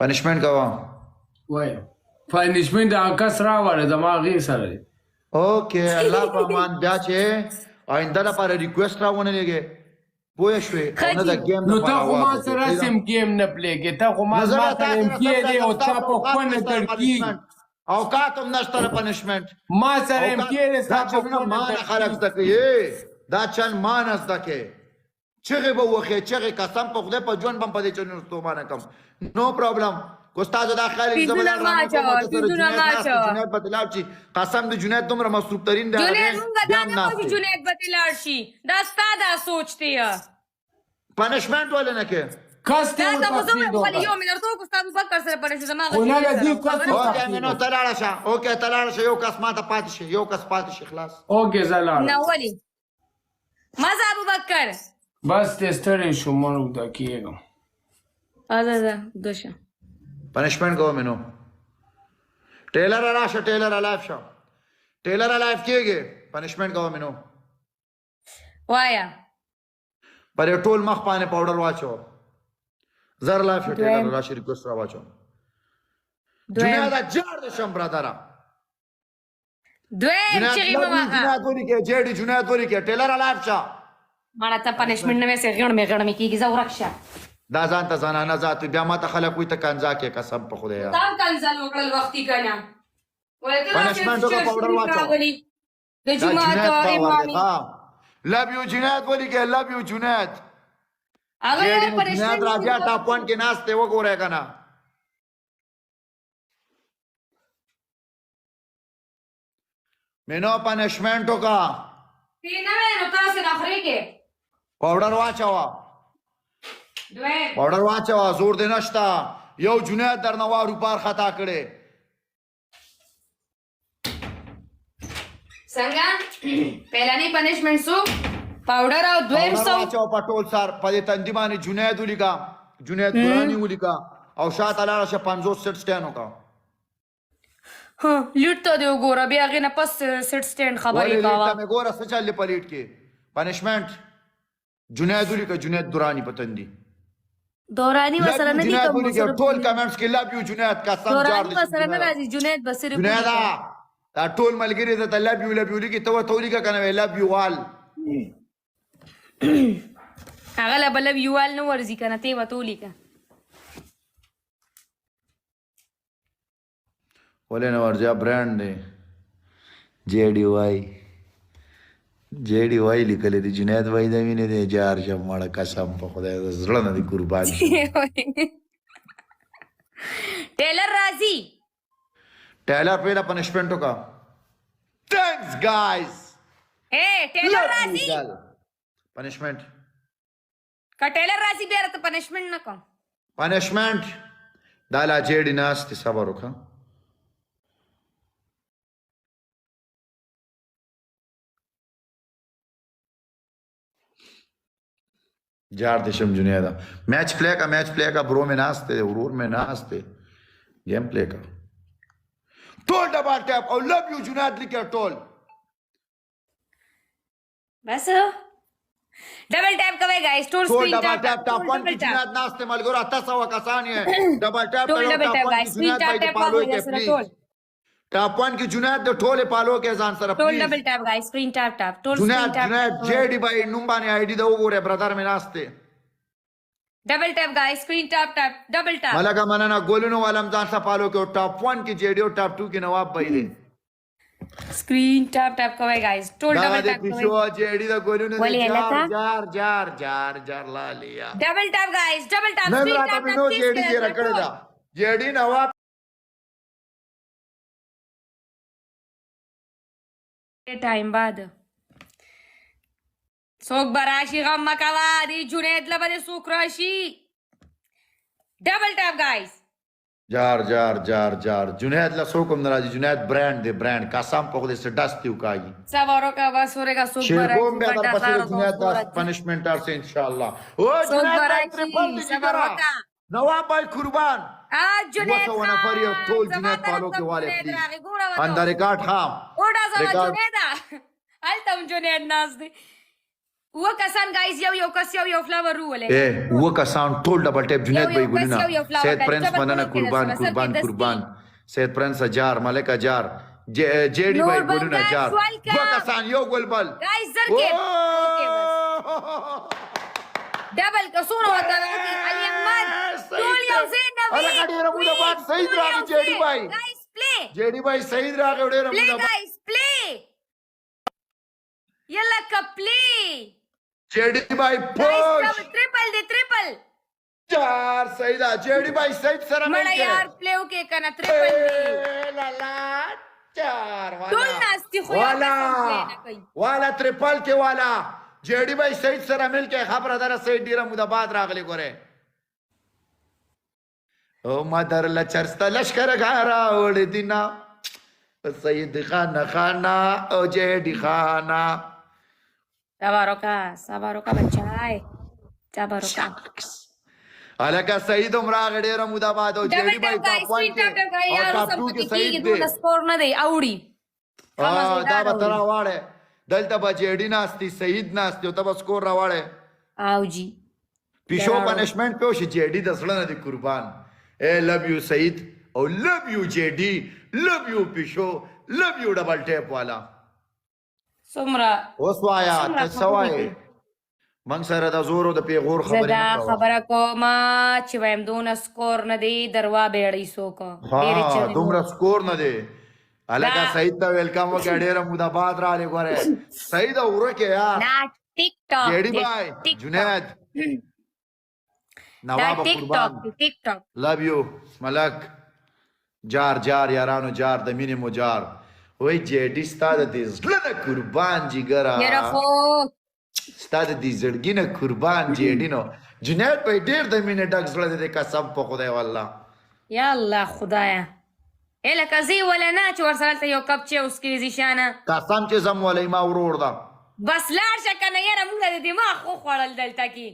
پنشمنٹ کوه وای پنشمنت د کس راوړه زما غي سره دی. اوکې الله په امان. بیا چې آینده لپاره ریکوست راونه لګې پوه شوې او نه د ګیم نو لپاره ته خو ما واپس سره سم گیم نه پلی کې ته خو ما سره ایم کې دی او تا په خونه ترکی اوقات هم نشته پنشمنت ما سره ایم کې دی دا تا په چې مان خونه خلک زده کوي دا چل مان زده کوي چغې به وخې چغې قسم په خدای په ژوند بم په دې چلو ستومانه کم نو پرابلم استاد دا خالي پیزونه ما اچوه پیزونه ما اچوه جنید بتلاو چې قسم د جنید دومره مصروف ترین دی جنید مونږ دا نه وایو چې جنید به تلاړ شي دا ستا دا سوچ دی پنشمنت ولې نه کې کس ته دا ورته زه فیډ خو وکړه. یو مې درته وکړو ستا ابوبکر سره پرې شو زما خو نه له دې کس ته اوکې مینو ته لاړه شه اوکې ته لاړه شه یو کس ماته پاتې شي یو کس پاتې شي خلاص اوکې زه لاړم. نه ولې مزه ابوبکر بس ته ستړی شوم مړ اوږده کېږم. ازه دوشه پنشمنت کوه مینو ټیلر راشه ټیلر لایف شه ټیلر لایف کېږي پنشمنت کوه مینو وایا پر ټول مخ باندې پاوډر واچو زر لایف شه ټیلر راشه ریکوست را واچو جنید جار د شم برادر دویم چیغې مه وهه جنید وری کې جېډي جنید وری کې ټیلر لایف شه ماړه ته پنشمنټ نه ویسې غړ مې کېږي زه ورک شه دا ځان ته زنانه ذات بیا ماته خلک وي ته کنځا کې قسم په خدای تا کنځل وکړل وختي که نه پنشمنټ وکړه پاوډر واچو د جومات امامي لب یو جنید ولی کې لب یو جنید هغه یې جنید پنشمنټ راځه ټاپ 1 کې ناشته وګورئ کنه مینو پنشمنټ وکړه تی نه وې نو تاسې نخرې کې پاوډر واچو دویم پاوډر واچو زور دې نشتا یو جنید در نوا روپار خطا کړي څنګه پهلانی پنشمنټ سو پاوډر او دویم سو واچو پټول سر په دې تندې باندې جنید ولیکا جنید قرآنی ولیکا او شاته لاړه شه 50 سټ سټینو کا ها لټ ته دی وګوره بیا هغې نه پس سټ سټینډ خبرې کوه مې ګوره څه چل پلیټ کې پنشمنٹ جنید ولیکا جنید درانی په تندې دورانی وسره نه دي جنید کوم ولیکا ټول کمنټس کې لب یو جنید قسم جار دورانی وسره نه راځي جنید بس صرف جنید دا ټول ملګری ته لب یو لیکي ته ته ولیکا کنه لب یو وال هغه لا بل یوال نو ورزي کنه ته وته لیکه ولې نو ورځه برانډ دی جیډي وای لیکل دي جنید وای دا ویني دي جار شم مړه قسم په خدای زړه نه دي قربان ټیلر راځي ټیلر پیدا پنشمنټ کا thanks guys اے ټیلر راځي پنشمنٹ کا ټیلر راځي بیا ته پنشمنټ نه کوم پنشمنٹ دا لا جیډي ناس ته صبر وکړه جار دشم جنیدا match play का ब्रो में नाचते उरूर में नाचते गेम प्ले का टोल डबल टैप और लव यू जुनैद लिखे टोल बस डबल टैप कवे guys toll toll screen double tap tap top 1 की जुनैद नाचते मलगोरा 10 कसानी है double tap toll double tap guys screen tap tap पालो के टोल प्लीज टॉप 1 की जुनैद दे टोले पालो के जान सर टोल please double tap guys screen tap tap टोल स्क्रीन टैप जुनैद जेडी भाई नुम्बानी आईडी दो गोरे ब्रदर में नाचते double tap guys screen tap tap double tap मलका मनाना गोलनो वाला जान सा पालो के टॉप 1 की जेडी और टॉप 2 की नवाब भाई दे स्क्रीन टैप टैप कवे गाइस टोल डबल टैप कवे पिछो जेडी दा गोलनो बोलिए लता। जार ला लिया double tap guys double tap मैं स्क्रीन रात टैप में नो जेडी के रखड़ दा जेडी नवाब टाइम बाद सोक बराशी गम मकावा दी जुनेद लबरे सुख राशि डबल टैप गाइस जार जुनैद ला सोकम नाराजी जुनैद ब्रांड दे ब्रांड कसम पकड़े से डस्ती उकाई सवारों का बस होरेगा सुख शेरकोम बराशी बेदर पसरे जुनैद दा पनिशमेंट आर से इंशाल्लाह ओ सुख जुनैद ट्रिपल बराशी सवारों का नवाब भाई कुर्बान आज जुनेद वो तो नफरी और टोल जुनैद पालो के वाले प्लीज अंदर रिकॉर्ड खाम ओडा जरा रिकॉर्ड जुनेदा हल तुम जुनेद नाज दे و کسان گایز یو کس یو فلاور روله و کسان ټول ډبل ټیپ جنید یو بای کس ګلونه یو فلاور سید کوي. پرنس جبل مننه کوي قربان کده قربان سره قربان سید پرنس اجار ملک اجار جیڈی بای نور ګلونه بنگاس اجار welcome. و کسان یو ګل بل گایز زرکه اوکې بس ډبل کسونه وکړه علي احمد ټول یو ځای الګا ډیره مولا بات صحیح راغی جیڈی بای گایز پلی جیڈی بای صحیح راغی ډیره پلی مولا گایز پلی یلا کپلی جیڈی بای گایز پوش ټریپل دی ټریپل چار صحیح دا جیڈی بای صحیح سره مړه ملک یار پلی وکې کنه ټریپل دی لالا چار ټول ناستي خو یو والا قسم پلی نه کوي والا ټریپل کې والا جیڈی بای سعید سره مل کې خبره دره سعید ډیره موده بعد راغلی ګوره او مدر لچرستا لشکر غارا وړ دینا سید خانا او جیڈی خانا سباروکا بچای سباروکا الکا سعید عمراغ ډیره موده بعد او جیڈی بای ټاپ 1 کې او ټاپ 2 کې سعید دی سکور نه دی اوړي دا به ترا واړه دلته به جیډی ناستی سعید ناستی او ته به سکور راواړې او جی پیشو پنشمنٹ پې وشي جیډی د زړه نه دی قربان اے لو یو سعید او لو یو جیډی لو یو پیشو لو یو ډبل ټیپ والا سمرا اوس وایا ته سوای من سره د زورو د پیغور خبرې زدا نه کوه خبره کوم چې وایم دون سکور نه دی دروا بیړی سوک ها دومره سکور نه دی الکا سعید ته ویلکم وکړه ډیره موده بعد را لګوره سعید اورکه یار نا ټیک ټاک جیډی بای جنید دا نواب ټیک قربان ټاک ټیک ټاک لو یو ملک جار جار یارانو جار د مینې مجار وای جیډی ستا د دې زړه نه قربان جګرا یره خو ستا د دې زړګي نه قربان جیډی نو جنید په ډیر د مینې ډک زړه دې قسم په خدای والله یا الله خدایا اله کزی ولا نه چې ورسره ته یو کپ چې اوس کې زیشانه قسم چې زم ولې ما ورور دا بس لاړ شه کنه یاره موږ د دماغ خو خوړل دلته کې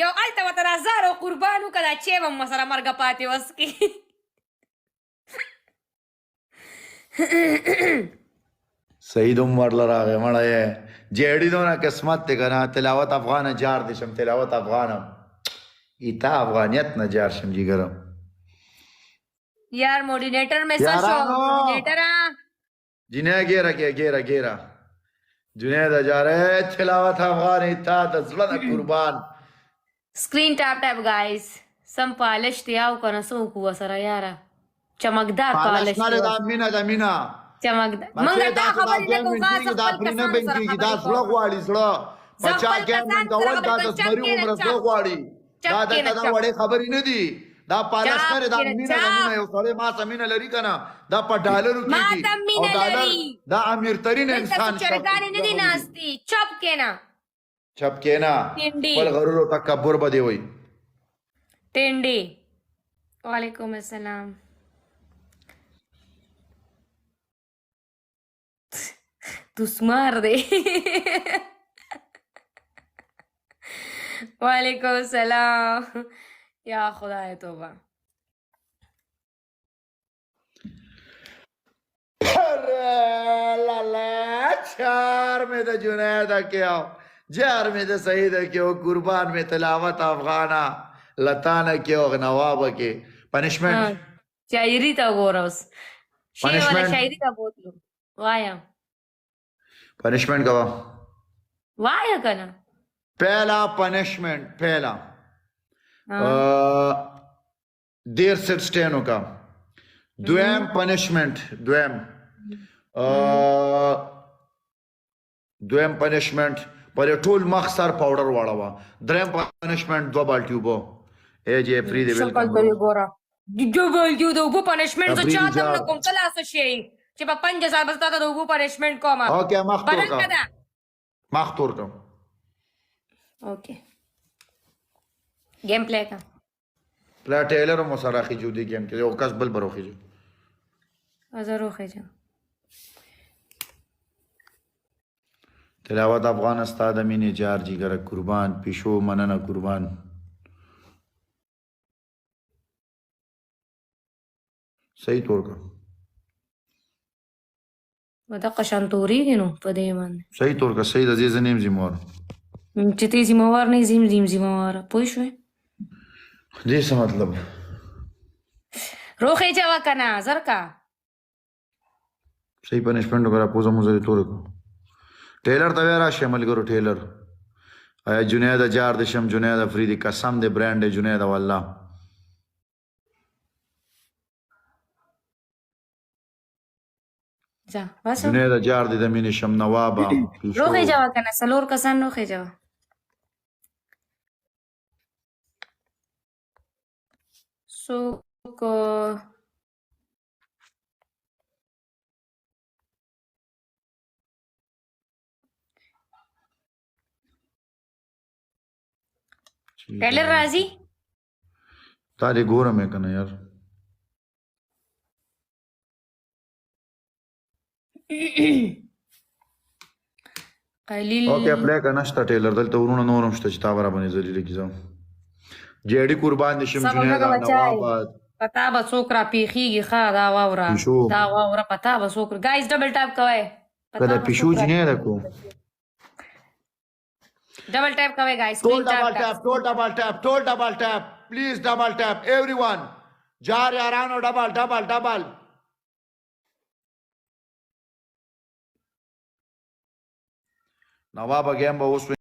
یو الته وته هزار قربانو کړه چې به مو سره مرګ پاتې وس کې سعید عمر لراغه مړه جیډی دونه قسمت ته کنه تلاوت افغان جار دې شم تلاوت افغانم ایتا افغانیت نه جار شم جګرم یار موډینیټر میں سر شو موډینیټر جنہ گیرا جنید اجاره تلاوت افغان ایتا د زړه نه قربان سکرین ټاپ ټاپ گایز سم پالش دی او کنه سو کو سره یاره چمکدار پالش نه د مینا د مینا چمکدار منګه دا خبرې نه کوم خاص دا خپل پرینه کسان سره بنکی دا زړه غواړي زړه بچا کې من کول دا د سمري عمر زړه غواړي دا د وړې خبرې نه دي دا پالشتر دا مینا د مینا یو سره ما سمینه لري کنه دا په ډالرو کې او ډالر دا امیر ترین انسان چرګانی نه دي ناشتي چپ کینا بل غرور او تکبر بده وي ټینډي وعلیکم السلام تو سمار دے وعلیکم السلام یا خدا توبہ لالا چار میں دا جنید کیا جار میں دا سعید کیا قربان میں تلاوت افغانا لتانا کیا نواب کے پنشمنٹ شاعری تا گورس شیر والا Punishment. شاعری تا بہت لو وایا پنشمنٹ کا وایا کنا پہلا پنشمنٹ پہلا ہاں دیر سیٹ سٹینو کا دویم پنشمنٹ دویم پنشمنٹ پر ټول مخ سر پاوډر واړه دریم پنشمنٹ دو بالټي وبو اے جی فری دی شکل ویلکم کری گورا ډبل دیو د وبو پنشمنت زه چاته نه کوم کله څه شي چې په 5000 بس تا د وبو پنشمنت کوم اوکے مخ تور بدل کا کدا مخ تور کا اوکے گیم پلے کا پلا ټیلر مو سره خجو دی گیم کې او کس بل برو خجو ازرو خجا تلاوت افغان استاد امین جار جگر قربان پیشو مننه قربان صحیح طور کا ودقه شانتوري نو په دې باندې صحیح طور کا سید عزیز نیم زمور چې ته ذمہوار نه زم ذمہوار پوه شوې دې څه مطلب روخې جوا کنه زر کا صحیح پنشمنٹ وغیرہ پوزا مزری تور کو ټیلر ته ویرا شمل ګرو ټیلر آیا جنید جار د شم جنید افریدی قسم دې برانډ جنید والله ځه بس جنید جار دې د مینې شم نوابا روخې جوا کنه سلور کسان روخې جوا څوک ټیلر راځي تا دې ګورم یې کنه یار قلیل اوکې اپلای کنه شته ټیلر دلته ورونه نورم شته چې تا برا باندې زری لیکم جېډي قربان دي شم جنید نواب پتا به څوک را پیخیږي ښه دا واوره دا واوره پتا به څوک ګایز ډبل ټاپ کوئ کله پیشو جنید کو ډبل ټاپ کوئ ګایز ټول ډبل ټاپ ټول ډبل ټاپ ټول ډبل ټاپ پلیز ډبل ټاپ ایوریون جار یارانو ډبل ډبل ډبل نواب گیم به اوس